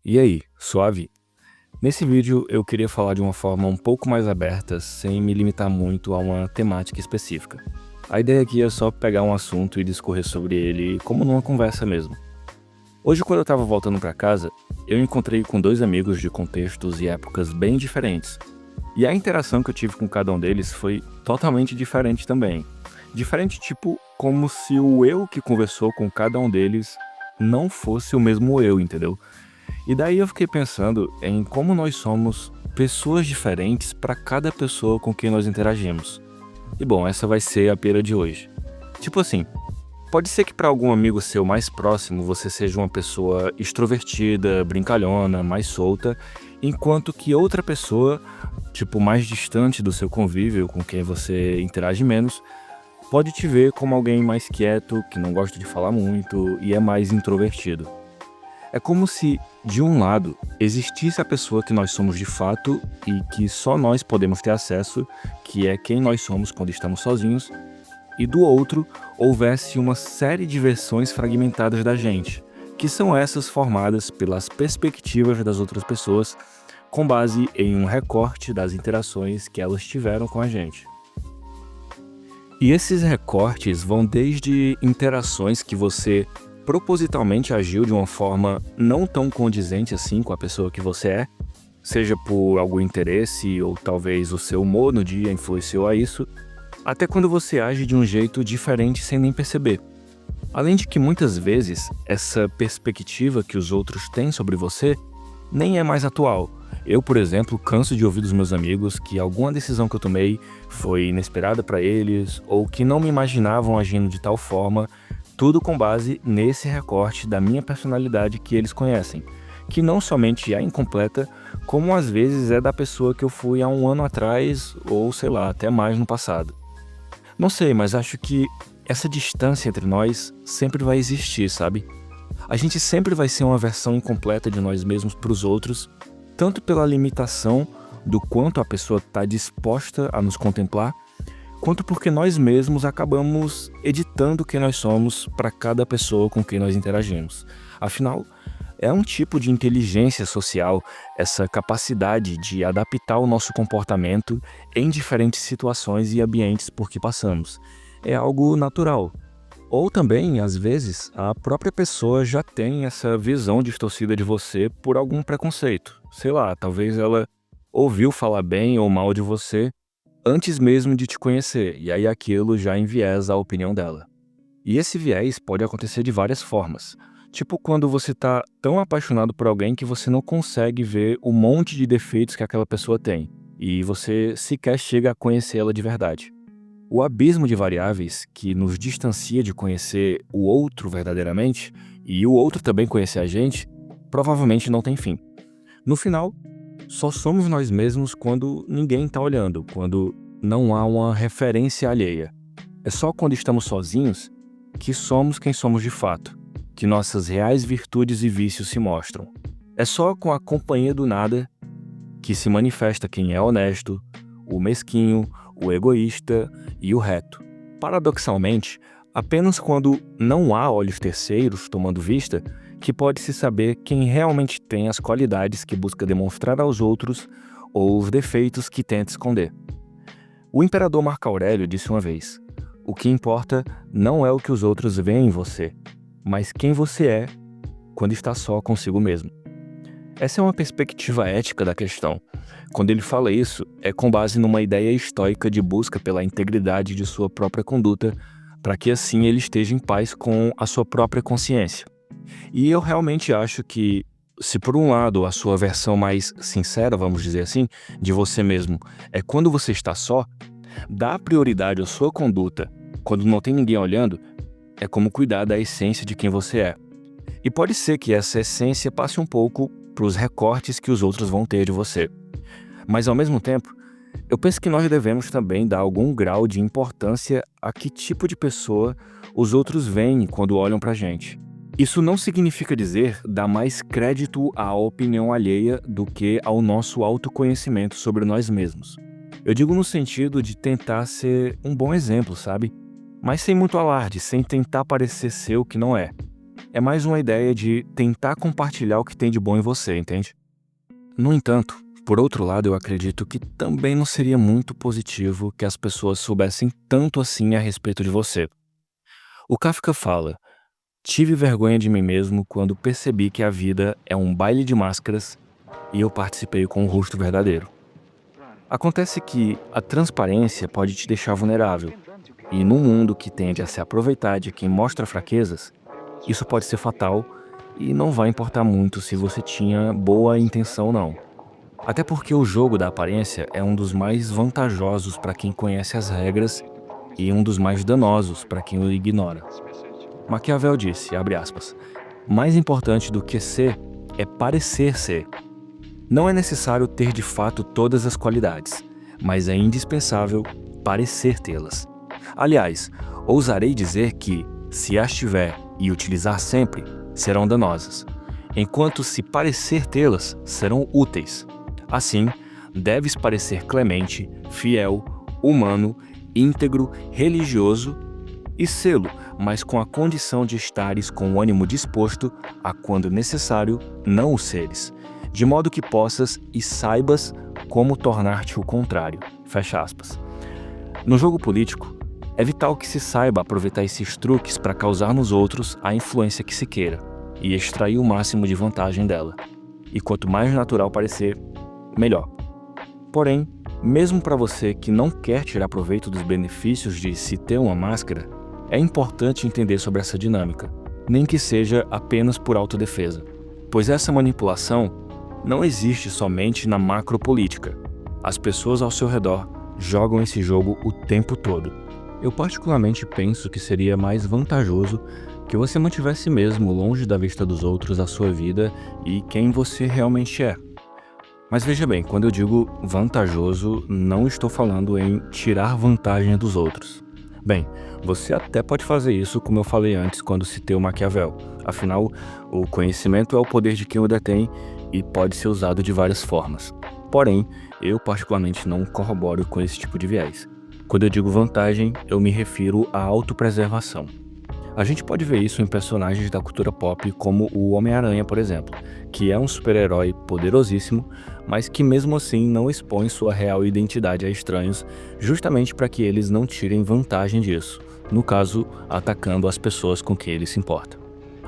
E aí, suave? Nesse vídeo eu queria falar de uma forma um pouco mais aberta, sem me limitar muito a uma temática específica. A ideia aqui é só pegar um assunto e discorrer sobre ele como numa conversa mesmo. Hoje, quando eu estava voltando para casa, eu encontrei com dois amigos de contextos e épocas bem diferentes. E a interação que eu tive com cada um deles foi totalmente diferente também. Diferente, tipo, como se o eu que conversou com cada um deles não fosse o mesmo eu, entendeu? E daí eu fiquei pensando em como nós somos pessoas diferentes para cada pessoa com quem nós interagimos. E bom, essa vai ser a pira de hoje. Tipo assim, pode ser que para algum amigo seu mais próximo você seja uma pessoa extrovertida, brincalhona, mais solta, enquanto que outra pessoa, tipo mais distante do seu convívio, com quem você interage menos, pode te ver como alguém mais quieto, que não gosta de falar muito e é mais introvertido. É como se, de um lado, existisse a pessoa que nós somos de fato e que só nós podemos ter acesso, que é quem nós somos quando estamos sozinhos, e do outro, houvesse uma série de versões fragmentadas da gente, que são essas formadas pelas perspectivas das outras pessoas, com base em um recorte das interações que elas tiveram com a gente. E esses recortes vão desde interações que você propositalmente agiu de uma forma não tão condizente assim com a pessoa que você é, seja por algum interesse ou talvez o seu humor no dia influenciou a isso, até quando você age de um jeito diferente sem nem perceber. Além de que muitas vezes essa perspectiva que os outros têm sobre você nem é mais atual. Eu, por exemplo, canso de ouvir dos meus amigos que alguma decisão que eu tomei foi inesperada para eles ou que não me imaginavam agindo de tal forma, tudo com base nesse recorte da minha personalidade que eles conhecem, que não somente é incompleta, como às vezes é da pessoa que eu fui há um ano atrás ou sei lá, até mais no passado. Não sei, mas acho que essa distância entre nós sempre vai existir, sabe? A gente sempre vai ser uma versão incompleta de nós mesmos para os outros, tanto pela limitação do quanto a pessoa está disposta a nos contemplar, quanto porque nós mesmos acabamos editando quem nós somos para cada pessoa com quem nós interagimos. Afinal, é um tipo de inteligência social, essa capacidade de adaptar o nosso comportamento em diferentes situações e ambientes por que passamos. É algo natural. Ou também, às vezes, a própria pessoa já tem essa visão distorcida de você por algum preconceito. Sei lá, talvez ela ouviu falar bem ou mal de você antes mesmo de te conhecer, e aí aquilo já enviesa a opinião dela. E esse viés pode acontecer de várias formas. Tipo quando você tá tão apaixonado por alguém que você não consegue ver o monte de defeitos que aquela pessoa tem, e você sequer chega a conhecê-la de verdade. O abismo de variáveis que nos distancia de conhecer o outro verdadeiramente, e o outro também conhecer a gente, provavelmente não tem fim. No final, só somos nós mesmos quando ninguém está olhando, quando não há uma referência alheia. É só quando estamos sozinhos que somos quem somos de fato, que nossas reais virtudes e vícios se mostram. É só com a companhia do nada que se manifesta quem é honesto, o mesquinho, o egoísta e o reto. Paradoxalmente, apenas quando não há olhos terceiros tomando vista que pode-se saber quem realmente tem as qualidades que busca demonstrar aos outros ou os defeitos que tenta esconder. O imperador Marco Aurélio disse uma vez: "O que importa não é o que os outros veem em você, mas quem você é quando está só consigo mesmo." Essa é uma perspectiva ética da questão. Quando ele fala isso, é com base numa ideia estoica de busca pela integridade de sua própria conduta, para que assim ele esteja em paz com a sua própria consciência. E eu realmente acho que, se por um lado a sua versão mais sincera, vamos dizer assim, de você mesmo, é quando você está só, dar prioridade à sua conduta quando não tem ninguém olhando, é como cuidar da essência de quem você é. E pode ser que essa essência passe um pouco para os recortes que os outros vão ter de você. Mas ao mesmo tempo, eu penso que nós devemos também dar algum grau de importância a que tipo de pessoa os outros veem quando olham pra gente. Isso não significa dizer dar mais crédito à opinião alheia do que ao nosso autoconhecimento sobre nós mesmos. Eu digo no sentido de tentar ser um bom exemplo, sabe? Mas sem muito alarde, sem tentar parecer ser o que não é. É mais uma ideia de tentar compartilhar o que tem de bom em você, entende? No entanto, por outro lado, eu acredito que também não seria muito positivo que as pessoas soubessem tanto assim a respeito de você. O Kafka fala: tive vergonha de mim mesmo quando percebi que a vida é um baile de máscaras e eu participei com o rosto verdadeiro. Acontece que a transparência pode te deixar vulnerável, e num mundo que tende a se aproveitar de quem mostra fraquezas, isso pode ser fatal e não vai importar muito se você tinha boa intenção ou não. Até porque o jogo da aparência é um dos mais vantajosos para quem conhece as regras e um dos mais danosos para quem o ignora. Maquiavel disse, abre aspas, mais importante do que ser é parecer ser. Não é necessário ter de fato todas as qualidades, mas é indispensável parecer tê-las. Aliás, ousarei dizer que, se as tiver e utilizar sempre, serão danosas, enquanto se parecer tê-las, serão úteis. Assim, deves parecer clemente, fiel, humano, íntegro, religioso e sê-lo, mas com a condição de estares com o ânimo disposto a, quando necessário, não o seres, de modo que possas e saibas como tornar-te o contrário. Fecha aspas. No jogo político, é vital que se saiba aproveitar esses truques para causar nos outros a influência que se queira e extrair o máximo de vantagem dela. E quanto mais natural parecer, melhor. Porém, mesmo para você que não quer tirar proveito dos benefícios de se ter uma máscara, é importante entender sobre essa dinâmica, nem que seja apenas por autodefesa, pois essa manipulação não existe somente na macropolítica. As pessoas ao seu redor jogam esse jogo o tempo todo. Eu particularmente penso que seria mais vantajoso que você mantivesse mesmo longe da vista dos outros a sua vida e quem você realmente é. Mas veja bem, quando eu digo vantajoso, não estou falando em tirar vantagem dos outros. Bem, você até pode fazer isso, como eu falei antes quando citei o Maquiavel. Afinal, o conhecimento é o poder de quem o detém e pode ser usado de várias formas. Porém, eu particularmente não corroboro com esse tipo de viés. Quando eu digo vantagem, eu me refiro à autopreservação. A gente pode ver isso em personagens da cultura pop como o Homem-Aranha, por exemplo, que é um super-herói poderosíssimo, mas que mesmo assim não expõe sua real identidade a estranhos, justamente para que eles não tirem vantagem disso, no caso, atacando as pessoas com quem ele se importa.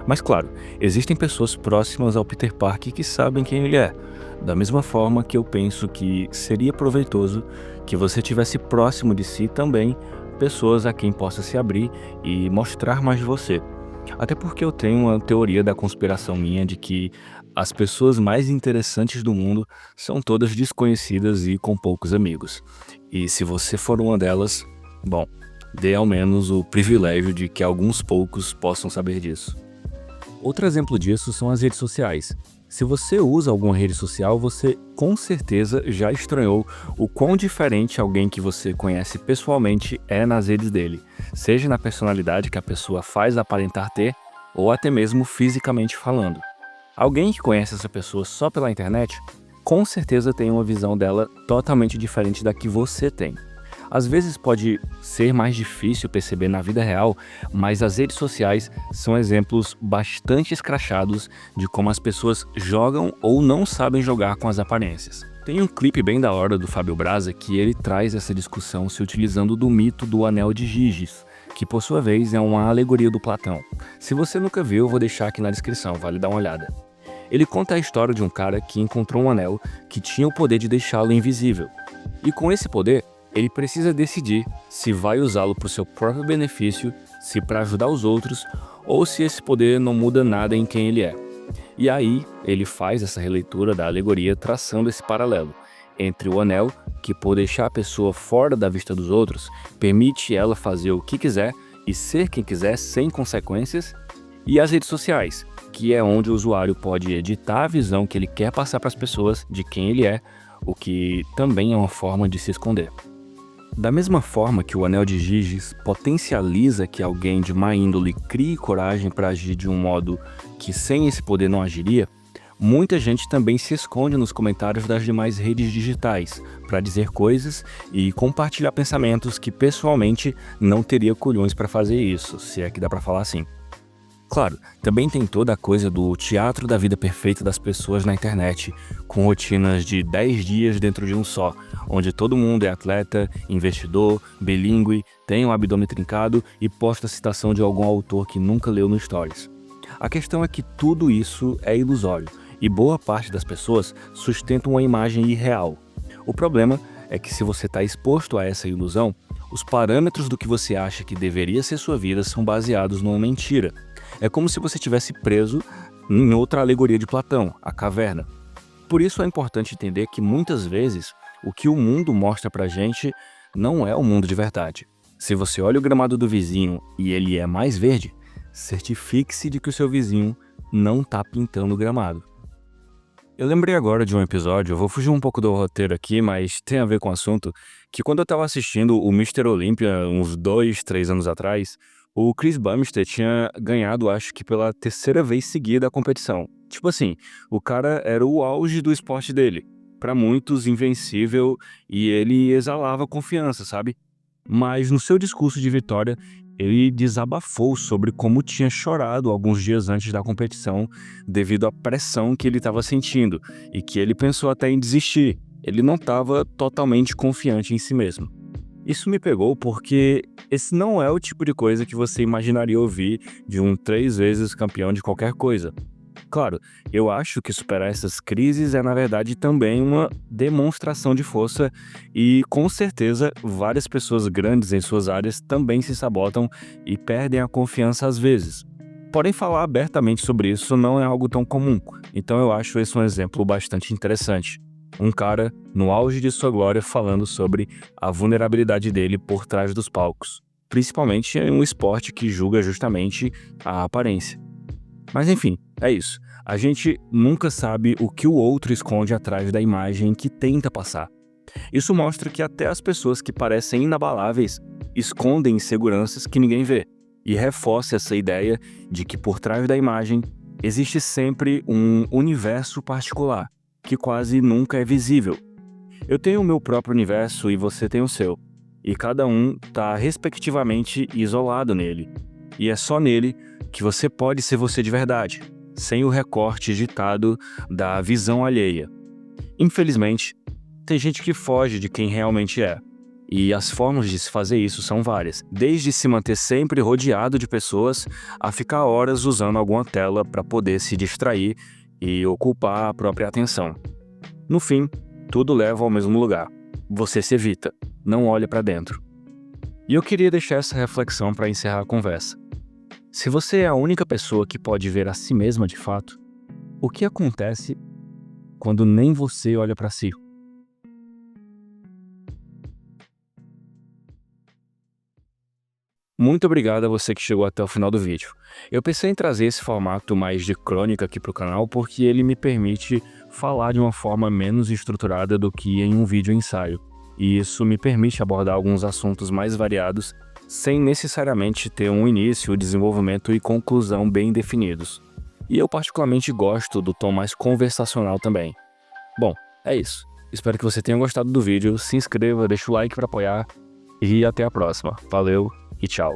Mas claro, existem pessoas próximas ao Peter Parker que sabem quem ele é, da mesma forma que eu penso que seria proveitoso que você tivesse próximo de si também pessoas a quem possa se abrir e mostrar mais de você. Até porque eu tenho uma teoria da conspiração minha de que as pessoas mais interessantes do mundo são todas desconhecidas e com poucos amigos. E se você for uma delas, bom, dê ao menos o privilégio de que alguns poucos possam saber disso. Outro exemplo disso são as redes sociais. Se você usa alguma rede social, você com certeza já estranhou o quão diferente alguém que você conhece pessoalmente é nas redes dele, seja na personalidade que a pessoa faz aparentar ter, ou até mesmo fisicamente falando. Alguém que conhece essa pessoa só pela internet, com certeza tem uma visão dela totalmente diferente da que você tem. Às vezes pode ser mais difícil perceber na vida real, mas as redes sociais são exemplos bastante escrachados de como as pessoas jogam ou não sabem jogar com as aparências. Tem um clipe bem da hora do Fábio Braza que ele traz essa discussão se utilizando do mito do Anel de Giges, que por sua vez é uma alegoria do Platão. Se você nunca viu, eu vou deixar aqui na descrição, vale dar uma olhada. Ele conta a história de um cara que encontrou um anel que tinha o poder de deixá-lo invisível. E com esse poder, ele precisa decidir se vai usá-lo para o seu próprio benefício, se para ajudar os outros, ou se esse poder não muda nada em quem ele é. E aí, ele faz essa releitura da alegoria traçando esse paralelo entre o anel, que por deixar a pessoa fora da vista dos outros, permite ela fazer o que quiser e ser quem quiser sem consequências, e as redes sociais, que é onde o usuário pode editar a visão que ele quer passar para as pessoas de quem ele é, o que também é uma forma de se esconder. Da mesma forma que o Anel de Giges potencializa que alguém de má índole crie coragem para agir de um modo que sem esse poder não agiria, muita gente também se esconde nos comentários das demais redes digitais para dizer coisas e compartilhar pensamentos que pessoalmente não teria culhões para fazer isso, se é que dá para falar assim. Claro, também tem toda a coisa do teatro da vida perfeita das pessoas na internet, com rotinas de 10 dias dentro de um só, onde todo mundo é atleta, investidor, bilíngue, tem um abdômen trincado e posta citação de algum autor que nunca leu no Stories. A questão é que tudo isso é ilusório, e boa parte das pessoas sustenta uma imagem irreal. O problema é que se você está exposto a essa ilusão, os parâmetros do que você acha que deveria ser sua vida são baseados numa mentira. É como se você estivesse preso em outra alegoria de Platão, a caverna. Por isso é importante entender que muitas vezes o que o mundo mostra pra gente não é o mundo de verdade. Se você olha o gramado do vizinho e ele é mais verde, certifique-se de que o seu vizinho não está pintando o gramado. Eu lembrei agora de um episódio, eu vou fugir um pouco do roteiro aqui, mas tem a ver com o assunto, que quando eu estava assistindo o Mr. Olympia uns 2, 3 anos atrás, o Chris Bumstead tinha ganhado, acho que pela terceira vez seguida a competição. Tipo assim, o cara era o auge do esporte dele. Pra muitos, invencível, e ele exalava confiança, sabe? Mas no seu discurso de vitória, ele desabafou sobre como tinha chorado alguns dias antes da competição devido à pressão que ele estava sentindo e que ele pensou até em desistir. Ele não estava totalmente confiante em si mesmo. Isso me pegou porque esse não é o tipo de coisa que você imaginaria ouvir de um 3 vezes campeão de qualquer coisa. Claro, eu acho que superar essas crises é, na verdade, também uma demonstração de força e, com certeza, várias pessoas grandes em suas áreas também se sabotam e perdem a confiança às vezes. Porém, falar abertamente sobre isso não é algo tão comum, então eu acho esse um exemplo bastante interessante. Um cara, no auge de sua glória, falando sobre a vulnerabilidade dele por trás dos palcos, principalmente em um esporte que julga justamente a aparência. Mas enfim, é isso. A gente nunca sabe o que o outro esconde atrás da imagem que tenta passar. Isso mostra que até as pessoas que parecem inabaláveis escondem inseguranças que ninguém vê, e reforça essa ideia de que por trás da imagem existe sempre um universo particular, que quase nunca é visível. Eu tenho o meu próprio universo e você tem o seu, e cada um está respectivamente isolado nele. E é só nele que você pode ser você de verdade, sem o recorte ditado da visão alheia. Infelizmente, tem gente que foge de quem realmente é. E as formas de se fazer isso são várias, desde se manter sempre rodeado de pessoas a ficar horas usando alguma tela para poder se distrair e ocupar a própria atenção. No fim, tudo leva ao mesmo lugar. Você se evita, não olha para dentro. E eu queria deixar essa reflexão para encerrar a conversa. Se você é a única pessoa que pode ver a si mesma de fato, o que acontece quando nem você olha para si? Muito obrigado a você que chegou até o final do vídeo. Eu pensei em trazer esse formato mais de crônica aqui para o canal porque ele me permite falar de uma forma menos estruturada do que em um vídeo ensaio. E isso me permite abordar alguns assuntos mais variados sem necessariamente ter um início, desenvolvimento e conclusão bem definidos. E eu particularmente gosto do tom mais conversacional também. Bom, é isso. Espero que você tenha gostado do vídeo, se inscreva, deixa o like para apoiar e até a próxima. Valeu e tchau.